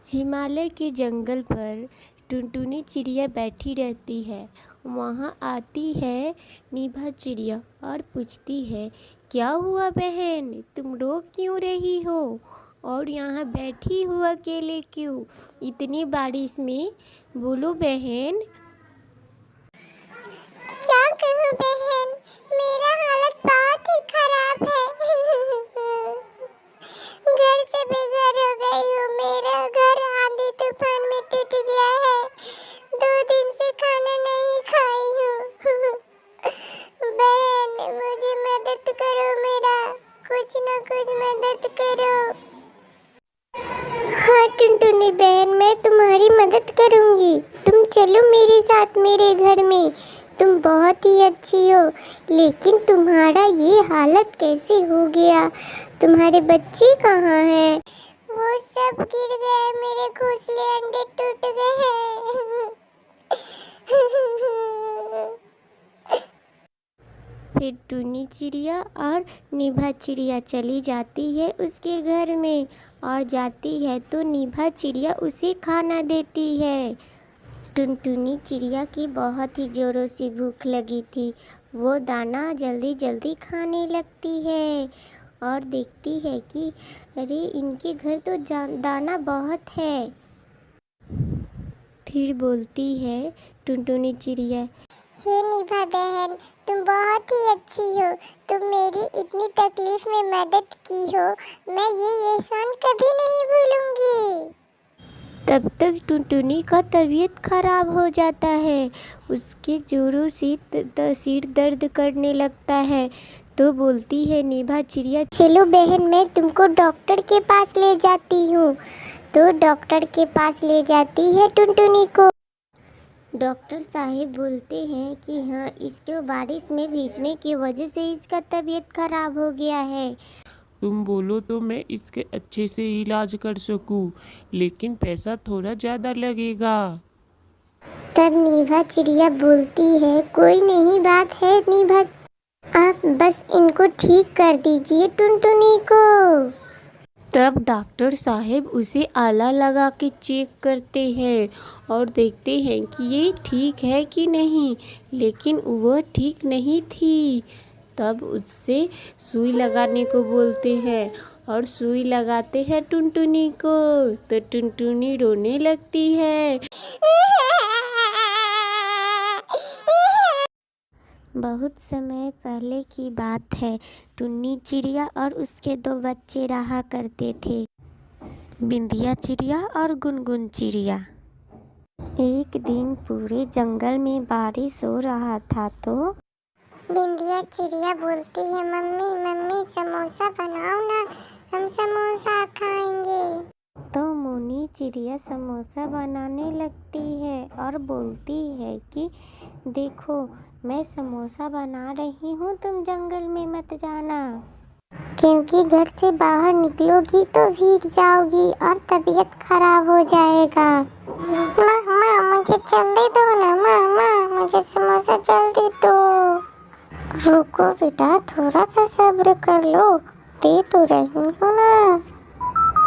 हिमालय के जंगल पर टुनटुनी चिड़िया बैठी रहती है। वहाँ आती है निभा चिड़िया और पूछती है, क्या हुआ बहन, तुम रो क्यों रही हो और यहाँ बैठी हो अकेले क्यों इतनी बारिश में? बोलो बहन। क्या कहूँ बहन, मेरा हालत बहुत ही खराब है। घर से बेघर हो गई हूँ। मेरा घर आंधी तूफान में टूट गया है। 2 दिन से खाना नहीं खाई हूँ। बहन मुझे मदद करो, मेरा कुछ न कुछ मदद करो। हाँ टुनटुनी बहन, मैं तुम्हारी मदद करूँगी। तुम चलो मेरे साथ मेरे घर में। तुम बहुत ही अच्छी हो, लेकिन तुम्हारा ये हालत कैसे हो गया? तुम्हारे बच्चे कहाँ हैं? वो सब गिर गए, मेरे घोंसले अंडे टूट गए हैं। फिर टुनी चिड़िया और निभा चिड़िया चली जाती है उसके घर में और जाती है तो निभा चिड़िया उसे खाना देती है। टुनटुनी चिड़िया की बहुत ही ज़ोरों से भूख लगी थी। वो दाना जल्दी जल्दी खाने लगती है और देखती है कि अरे इनके घर तो दाना बहुत है। फिर बोलती है टुनटुनी चिड़िया, हे निभा बहन, तुम बहुत ही अच्छी हो। तुम मेरी इतनी तकलीफ में मदद की हो, मैं ये एहसान कभी नहीं भूलूंगी। तब तक टुनटुनी का तबीयत खराब हो जाता है। उसके जोरों से सिर दर्द करने लगता है। तो बोलती है निभा चिड़िया, चलो बहन, मैं तुमको डॉक्टर के पास ले जाती हूँ। तो डॉक्टर के पास ले जाती है टुनटुनी को। डॉक्टर साहब बोलते हैं कि हाँ, इसको बारिश में भीगने की वजह से इसका तबीयत खराब हो गया है। तुम बोलो तो मैं इसके अच्छे से इलाज कर सकूं, लेकिन पैसा थोड़ा ज़्यादा लगेगा। तब निभा चिड़िया बोलती है, कोई नहीं बात है निभा, आप बस इनको ठीक कर दीजिए टुनटुनी को। तब डॉक्टर साहब उसे आला लगा के चेक करते हैं और देखते हैं कि ये ठीक है कि नहीं, लेकिन वह ठीक नहीं थी। तब उससे सुई लगाने को बोलते हैं और सुई लगाते हैं टुनटुनी को। तो टुनटुनी रोने लगती है। बहुत समय पहले की बात है। टुन्नी चिड़िया और उसके 2 बच्चे रहा करते थे, बिंदिया चिड़िया और गुनगुन चिड़िया। एक दिन पूरे जंगल में बारिश हो रहा था तो बिंदिया चिड़िया बोलती है, मम्मी मम्मी समोसा बनाओ ना, हम समोसा खाएंगे। तो मोनी चिड़िया समोसा बनाने लगती है और बोलती है कि देखो, मैं समोसा बना रही हूँ, तुम जंगल में मत जाना, क्योंकि घर से बाहर निकलोगी तो भीग जाओगी और तबीयत खराब हो जाएगा। माँ मुझे जल्दी दो ना, माँ मुझे समोसा जल्दी दो। रुको बेटा, थोड़ा सा सब्र कर लो, दे तो रही हूँ ना।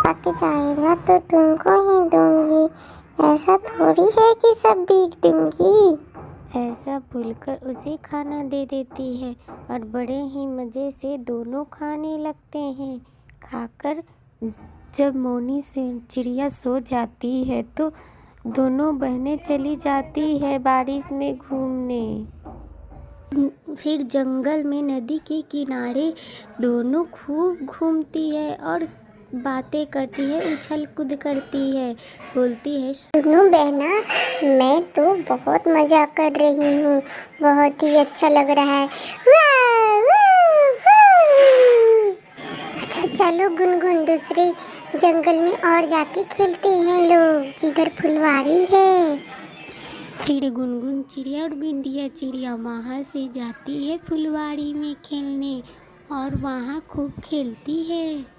पक जाएगा तो तुमको ही दूंगी, ऐसा थोड़ी है कि सब भीग दूंगी। ऐसा भूलकर उसे खाना दे देती है और बड़े ही मज़े से दोनों खाने लगते हैं। खाकर जब मोनी से चिड़िया सो जाती है तो दोनों बहनें चली जाती है बारिश में घूमने। फिर जंगल में नदी के किनारे दोनों खूब घूमती है और बातें करती है, उछल कूद करती है। बोलती है, सुनो बहना, मैं तो बहुत मजा कर रही हूँ, बहुत ही अच्छा लग रहा है। वाह, वाह, वाह। अच्छा चलो गुनगुन, दूसरे जंगल में और जाके खेलते हैं लोग, जिधर फुलवारी है। फिर गुनगुन चिड़िया और बिंदिया चिड़िया वहाँ से जाती है फुलवाड़ी में खेलने और वहाँ खूब खेलती है।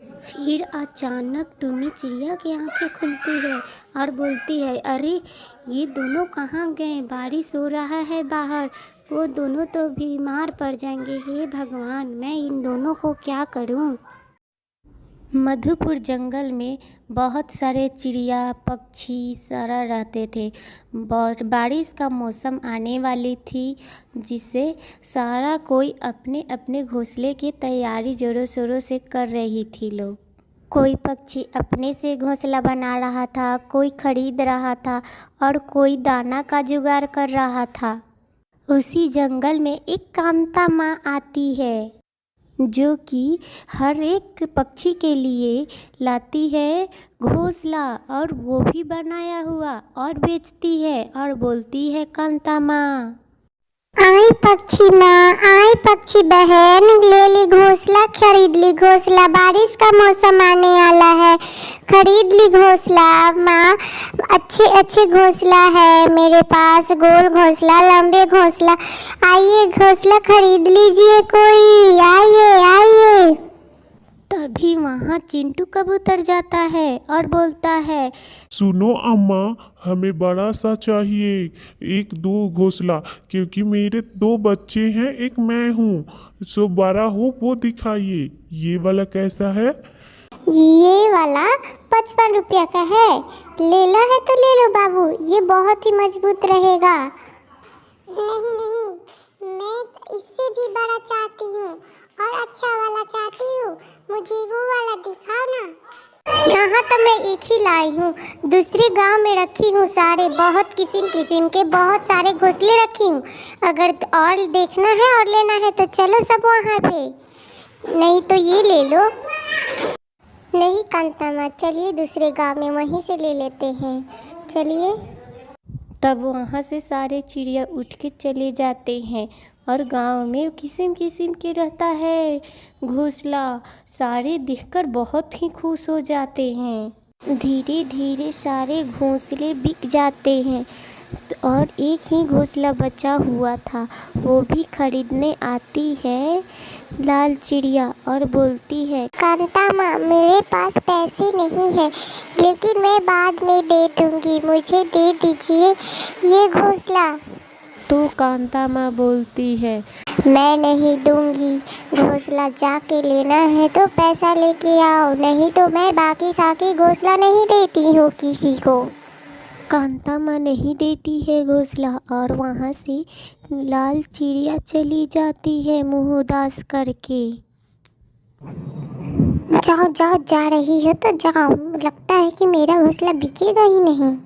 फिर अचानक टुन्नी चिड़िया की आंखें खुलती है और बोलती है, अरे ये दोनों कहाँ गए? बारिश हो रहा है बाहर, वो दोनों तो बीमार पड़ जाएंगे। हे भगवान, मैं इन दोनों को क्या करूँ? मधुपुर जंगल में बहुत सारे चिड़िया पक्षी सारा रहते थे। बारिश का मौसम आने वाली थी, जिससे सारा कोई अपने अपने घोंसले की तैयारी ज़ोरों शोरों से कर रही थी। लोग कोई पक्षी अपने से घोंसला बना रहा था, कोई खरीद रहा था और कोई दाना का जुगाड़ कर रहा था। उसी जंगल में एक कांता माँ आती है, जो कि हर एक पक्षी के लिए लाती है घोंसला, और वो भी बनाया हुआ, और बेचती है और बोलती है, कांता माँ आई पक्षी माँ, आई पक्षी बहन, ले ली घोंसला, खरीद ली घोंसला, बारिश का मौसम आने वाला है, खरीद ली घोंसला माँ। अच्छे अच्छे घोंसला है मेरे पास, गोल घोंसला, लंबे घोंसला, आइए घोंसला खरीद लीजिए कोई, आइए आइए। तभी वहाँ चिंटू कबूतर जाता है और बोलता है, सुनो अम्मा, हमें बड़ा सा चाहिए, एक दो घोंसला, क्योंकि मेरे दो बच्चे हैं, एक मैं हूँ। सो बड़ा हो वो दिखाइए। ये वाला कैसा है? ये वाला 55 रुपया का है, लेना है तो ले लो बाबू, ये बहुत ही मजबूत रहेगा। नहीं नहीं, मैं इससे भी बड़ा चाहती हूँ और अच्छा वाला चाहती हूँ, मुझे वो वाला दिखाओ ना। यहाँ तो मैं एक ही लाई हूँ, दूसरे गांव में रखी हूँ, सारे बहुत किस्म किस्म के बहुत सारे घोंसले रखी हूँ। अगर और देखना है और लेना है तो चलो सब वहाँ पे, नहीं तो ये ले लो। नहीं कांता माँ, चलिए दूसरे गांव में वहीं से ले लेते हैं, चलिए। तब वहाँ से सारे चिड़िया उठ के चले जाते हैं, और गांव में किस्म किस्म के रहता है घोंसला। सारे देखकर बहुत ही खुश हो जाते हैं। धीरे धीरे सारे घोंसले बिक जाते हैं, और एक ही घोंसला बचा हुआ था। वो भी खरीदने आती है लाल चिड़िया और बोलती है, कांता माँ, मेरे पास पैसे नहीं है, लेकिन मैं बाद में दे दूंगी, मुझे दे दीजिए ये घोंसला। तो कांता माँ बोलती है, मैं नहीं दूंगी घोंसला, जाके लेना है तो पैसा लेके आओ, नहीं तो मैं बाकी साकी घोंसला नहीं देती हूँ किसी को। कांता माँ नहीं देती है घोंसला, और वहाँ से लाल चिड़िया चली जाती है मुँह उदास करके। जाओ जाओ, जा रही हो तो जाओ, लगता है कि मेरा घोंसला बिकेगा ही नहीं।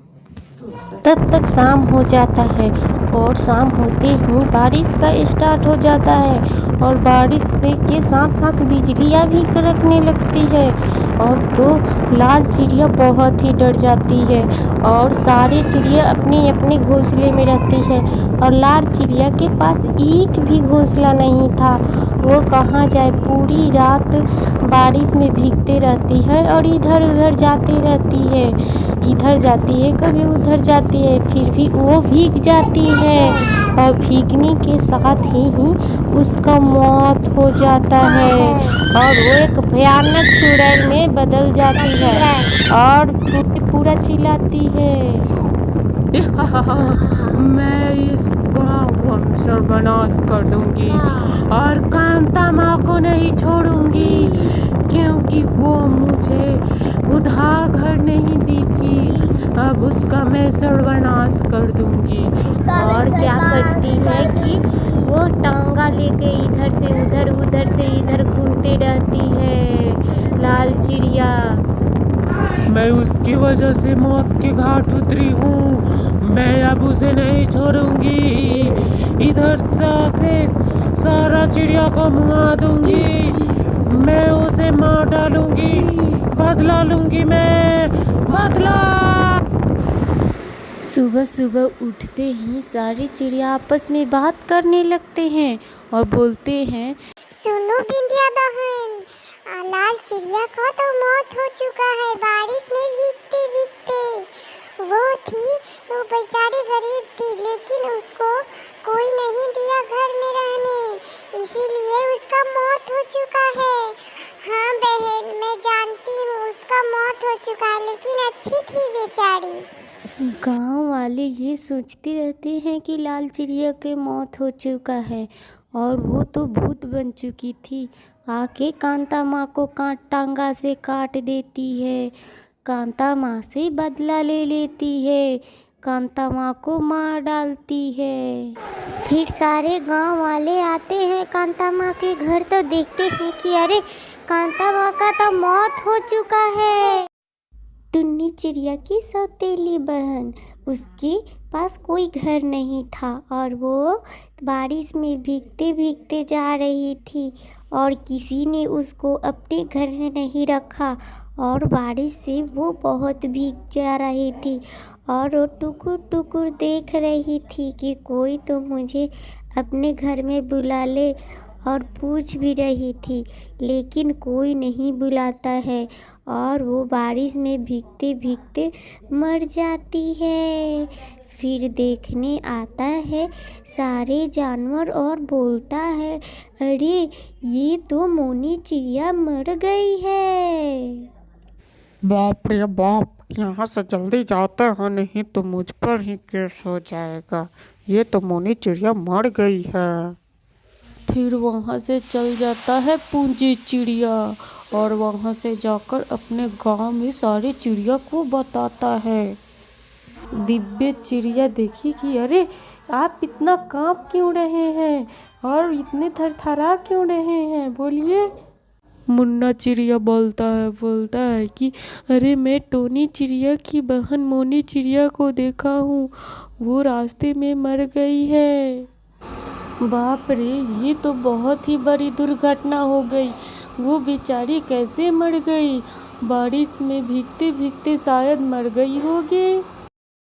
तब तक शाम हो जाता है, और शाम होते ही बारिश का स्टार्ट हो जाता है, और बारिश के साथ साथ बिजलियाँ भी कड़कने लगती है। और तो लाल चिड़िया बहुत ही डर जाती है, और सारे चिड़िया अपने अपने घोंसले में रहती है, और लाल चिड़िया के पास एक भी घोंसला नहीं था। वो कहाँ जाए, पूरी रात बारिश में भीगते रहती है और इधर उधर जाती रहती है, इधर जाती है कभी उधर जाती है, फिर भी वो भीग जाती है, और भीगने के साथ ही उसका मौत हो जाता है, और वो एक भयानक चुड़ैल में बदल जाती है, और पूरा चिल्लाती है, मैं इस गांव को सर्वनाश कर दूंगी, और कांता माँ को नहीं छोड़ूंगी, क्योंकि वो मुझे उधार घर नहीं दी थी। अब उसका मैं सर्वनाश कर दूंगी। और क्या करती है कि वो टांगा लेके इधर से उधर, उधर से इधर घूमती रहती है लाल चिड़िया। मैं उसकी वजह से मौत के घाट उतरी हूँ, मैं अब उसे नहीं छोड़ूंगी। इधर से सारा चिड़िया को मुआ दूंगी, मैं उसे मार डालूंगी, बदला लूंगी मैं, बदला। सुबह सुबह उठते ही सारी चिड़िया आपस में बात करने लगते हैं और बोलते हैं, सुनो बिंदिया बहन, लाल चिड़िया का तो मौत हो चुका है बारिश में भीगते भीगते। वो बेचारी गरीब थी, लेकिन उसको कोई नहीं दिया घर में रहने, इसीलिए उसका मौत हो चुका है। हाँ बहन, मैं जानती हूँ उसका मौत हो चुका है, लेकिन अच्छी थी बेचारी। गांव वाले ये सोचते रहते हैं कि लाल चिड़िया की मौत हो चुका है, और वो तो भूत बन चुकी थी, आके कांता माँ को टांगा से काट देती है। कांता माँ से बदला ले लेती है, कांता माँ को मार डालती है। फिर सारे गांव वाले आते हैं कांता माँ के घर, तो देखते हैं कि अरे कांता माँ का तो मौत हो चुका है। टुन्नी चिड़िया की सौतेली बहन, उसके पास कोई घर नहीं था और वो बारिश में भीगते भीगते जा रही थी और किसी ने उसको अपने घर में नहीं रखा और बारिश से वो बहुत भीग जा रही थी और वो टुकुर टुकुर देख रही थी कि कोई तो मुझे अपने घर में बुला ले, और पूछ भी रही थी लेकिन कोई नहीं बुलाता है और वो बारिश में भीगते भीगते मर जाती है। फिर देखने आता है सारे जानवर और बोलता है, अरे ये तो मोनी चिड़िया मर गई है। बाप रे बाप, यहाँ से जल्दी जाते हैं, नहीं तो मुझ पर ही केस हो जाएगा। ये तो मोनी चिड़िया मर गई है। फिर वहाँ से चल जाता है पूंजी चिड़िया और वहाँ से जाकर अपने गांव में सारे चिड़िया को बताता है। दिव्य चिड़िया देखी कि अरे आप इतना कांप क्यों रहे हैं और इतने थरथरा क्यों रहे हैं, बोलिए। मुन्ना चिड़िया बोलता है कि अरे मैं टोनी चिड़िया की बहन मोनी चिड़िया को देखा हूँ, वो रास्ते में मर गई है। बाप रे, ये तो बहुत ही बड़ी दुर्घटना हो गई। वो बेचारी कैसे मर गई? बारिश में भीगते भीगते शायद मर गई होगी।